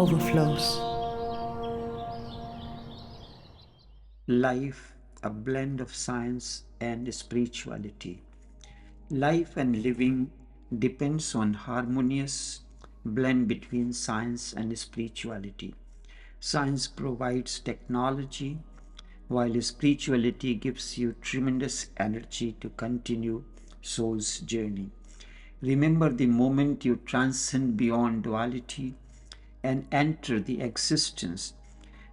Overflows. Life, a blend of science and spirituality. Life and living depends on harmonious blend between science and spirituality. Science provides technology, while spirituality gives you tremendous energy to continue soul's journey. Remember the moment you transcend beyond duality and enter the existence,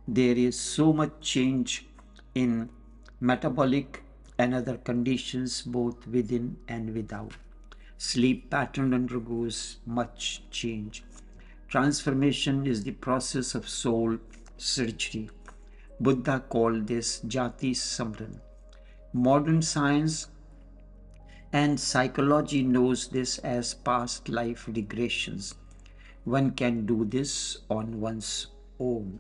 there is so much change in metabolic and other conditions both within and without. Sleep pattern undergoes much change. Transformation is the process of soul surgery. Buddha called this Jati Samran. Modern science and psychology knows this as past life regressions. One can do this on one's own.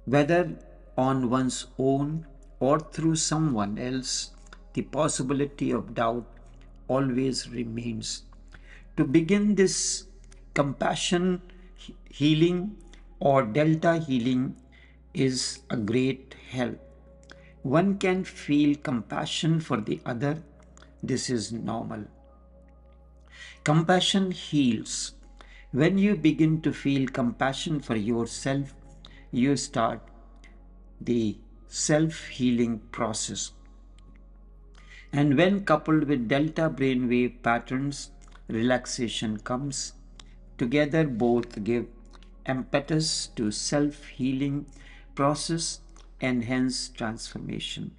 Whether on one's own or through someone else, the possibility of doubt always remains. To begin this compassion healing or delta healing is a great help. One can feel compassion for the other. This is normal. Compassion heals. When you begin to feel compassion for yourself, you start the self healing process. And when coupled with delta brainwave patterns, relaxation comes. Together, both give impetus to self healing process and hence transformation.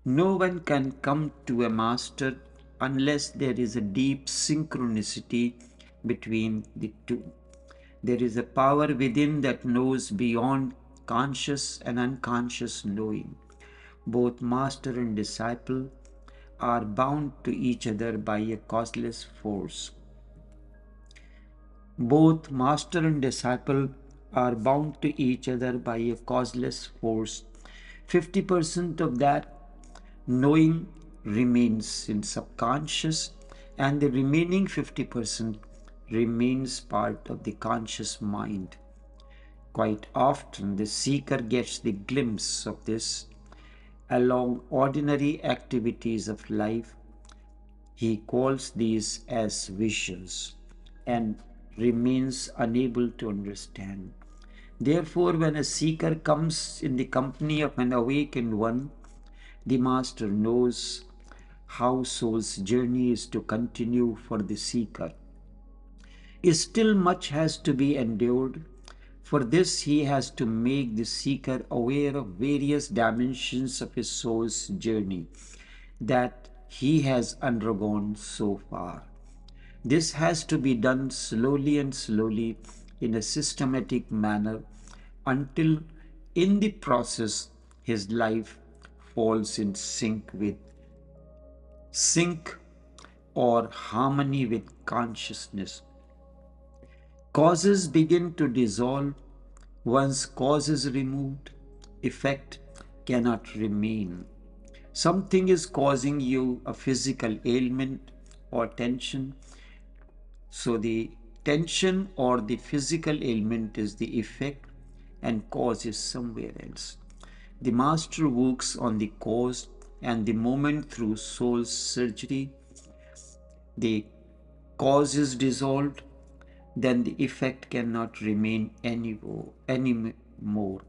No one can come to a master unless there is a deep synchronicity between the two. There is a power within that knows beyond conscious and unconscious knowing. Both master and disciple are bound to each other by a causeless force. Both master and disciple are bound to each other by a causeless force. 50% of that knowing remains in subconscious, and the remaining 50% remains part of the conscious mind. Quite often, the seeker gets the glimpse of this along ordinary activities of life. He calls these as visions and remains unable to understand. Therefore, when a seeker comes in the company of an awakened one, the Master knows how soul's journey is to continue for the seeker. Still much has to be endured. For this, he has to make the seeker aware of various dimensions of his soul's journey that he has undergone so far. This has to be done slowly and slowly in a systematic manner until in the process his life falls in sync or harmony with consciousness. Causes begin to dissolve. Once cause is removed, effect cannot remain. Something is causing you a physical ailment or tension. So the tension or the physical ailment is the effect and cause is somewhere else. The master works on the cause, and the moment through soul's surgery the cause is dissolved, then the effect cannot remain anymore.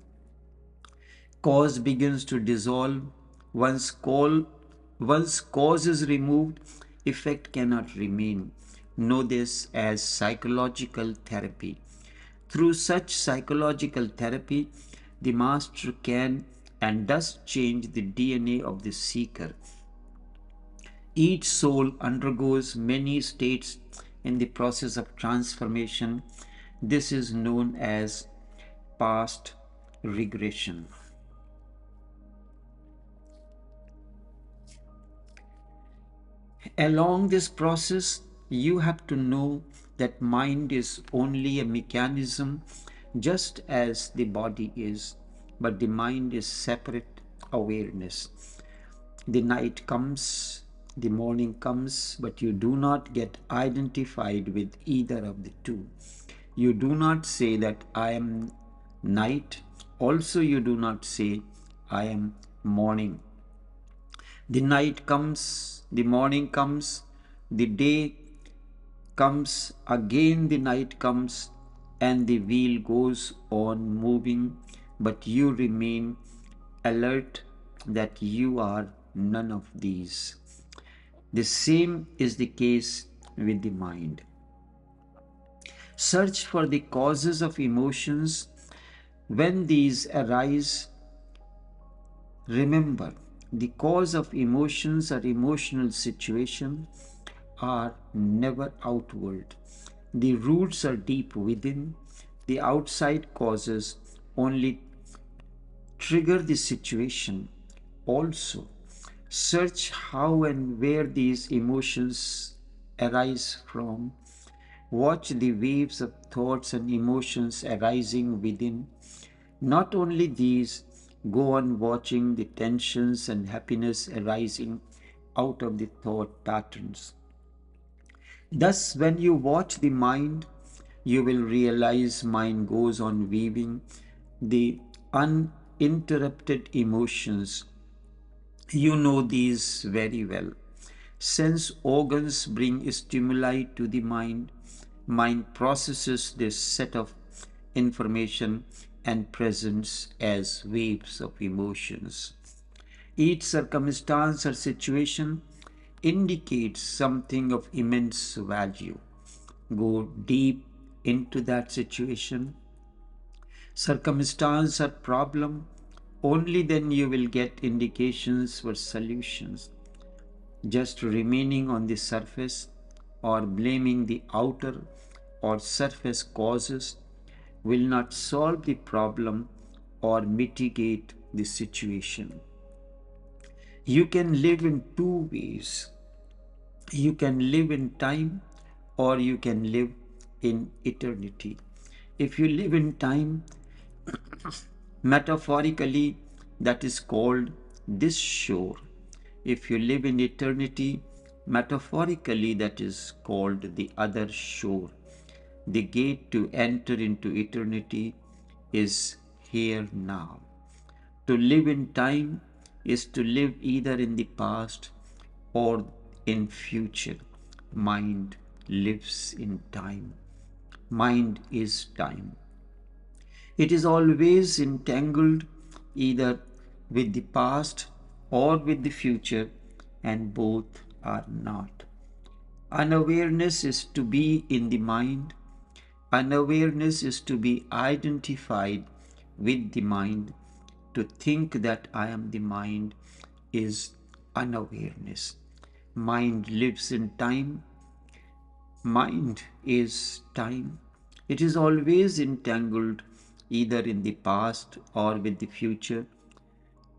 Cause begins to dissolve. Once cause is removed, effect cannot remain. Know this as psychological therapy. Through such psychological therapy, the master can and does change the DNA of the seeker. Each soul undergoes many states in the process of transformation. This is known as past regression. Along this process, you have to know that mind is only a mechanism just as the body is, but the mind is separate awareness. The night comes, the morning comes, but you do not get identified with either of the two. You do not say that I am night. Also, you do not say I am morning. The night comes, the morning comes, the day comes, again the night comes, and the wheel goes on moving, but you remain alert that you are none of these. The same is the case with the mind. Search for the causes of emotions. When these arise, remember the cause of emotions or emotional situation are never outward. The roots are deep within. The outside causes only trigger the situation. Also, search how and where these emotions arise from. Watch the waves of thoughts and emotions arising within. Not only these, go on watching the tensions and happiness arising out of the thought patterns. Thus, when you watch the mind, you will realize mind goes on weaving the uninterrupted emotions. You know these very well. Sense organs bring stimuli to the mind. Mind processes this set of information and presents as waves of emotions. Each circumstance or situation indicates something of immense value. Go deep into that situation. Circumstance or problem, only then you will get indications for solutions. Just remaining on the surface or blaming the outer or surface causes will not solve the problem or mitigate the situation. You can live in two ways. You can live in time or you can live in eternity. If you live in time, metaphorically, that is called this shore. If you live in eternity, metaphorically, that is called the other shore. The gate to enter into eternity is here now. To live in time is to live either in the past or in future. Mind lives in time. Mind is time. It is always entangled either with the past or with the future, and both are not. Unawareness is to be in the mind. Unawareness is to be identified with the mind. To think that I am the mind is unawareness. Mind lives in time. Mind is time. It is always entangled either in the past or with the future.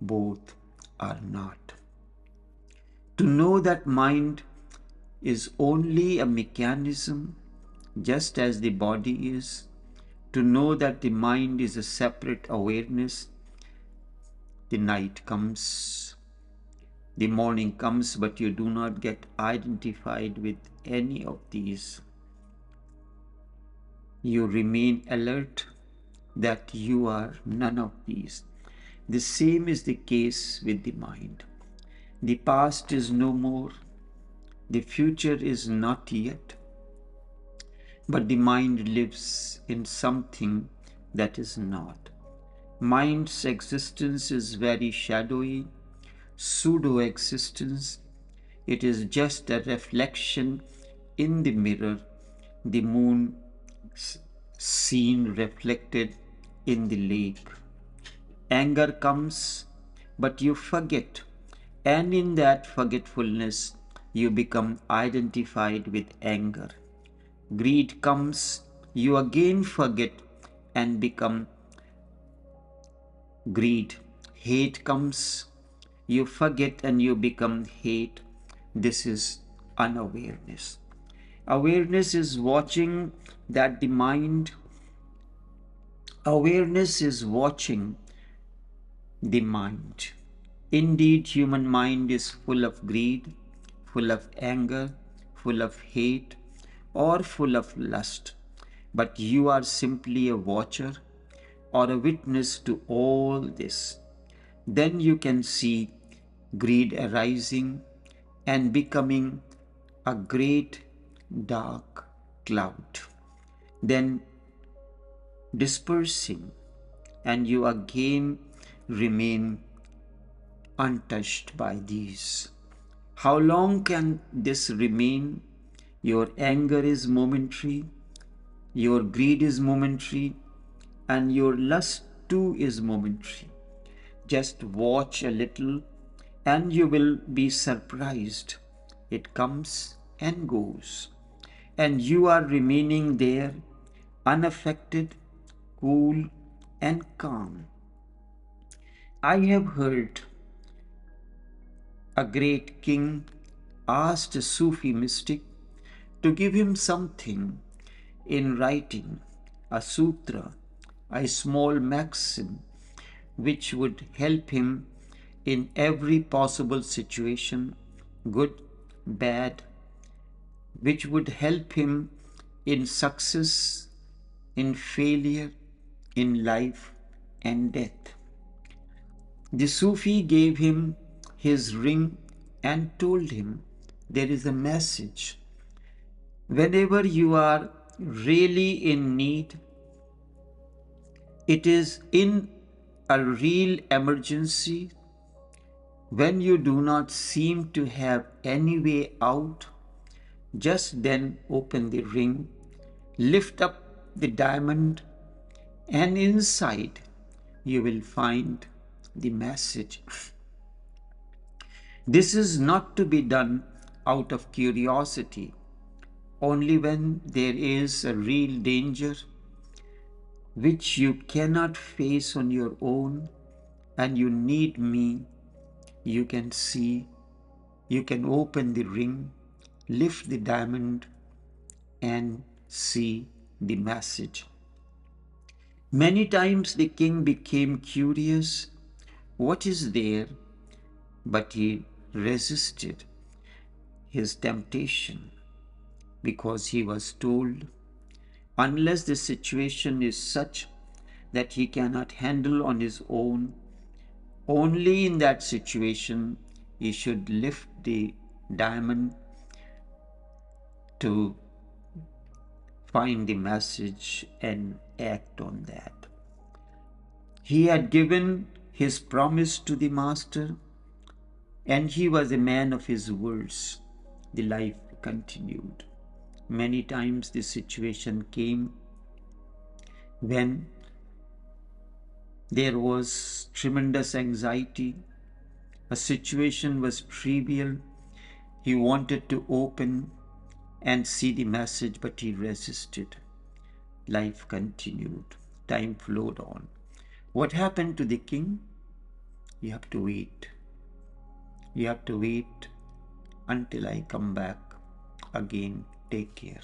Both are not. To know that mind is only a mechanism, just as the body is. To know that the mind is a separate awareness. The night comes, the morning comes, but you do not get identified with any of these. You remain alert that you are none of these. The same is the case with the mind. The past is no more, the future is not yet, but the mind lives in something that is not. Mind's existence is very shadowy, pseudo-existence. It is just a reflection in the mirror, the moon seen reflected in the lake. Anger comes, but you forget, and in that forgetfulness, you become identified with anger. Greed comes, you again forget and become greed. Hate comes, you forget and you become hate. This is unawareness. Awareness is watching that the mind, awareness is watching the mind. Indeed, human mind is full of greed, full of anger, full of hate, or full of lust. but you are simply a watcher or a witness to all this. Then you can see greed arising and becoming a great dark cloud, then dispersing, and you again remain untouched by these. How long can this remain? Your anger is momentary, your greed is momentary, and your lust too is momentary. Just watch a little and you will be surprised. It comes and goes, and you are remaining there unaffected, cool, and calm. I have heard a great king asked a Sufi mystic to give him something in writing, a sutra, a small maxim which would help him in every possible situation, good, bad, which would help him in success, in failure, in life and death. The Sufi gave him his ring and told him, there is a message. Whenever you are really in need, it is in a real emergency, when you do not seem to have any way out, just then open the ring, lift up the diamond, and inside you will find the message. This is not to be done out of curiosity, only when there is a real danger which you cannot face on your own and you need me. You can see, you can open the ring, lift the diamond, and see the message. Many times the king became curious, what is there? But he resisted his temptation because he was told, unless the situation is such that he cannot handle on his own, only in that situation he should lift the diamond to find the message and act on that. He had given his promise to the master, and he was a man of his words. The life continued. Many times this situation came when there was tremendous anxiety. A situation was trivial. He wanted to open and see the message, but he resisted. Life continued. Time flowed on. What happened to the king? You have to wait. You have to wait until I come back again. Take care.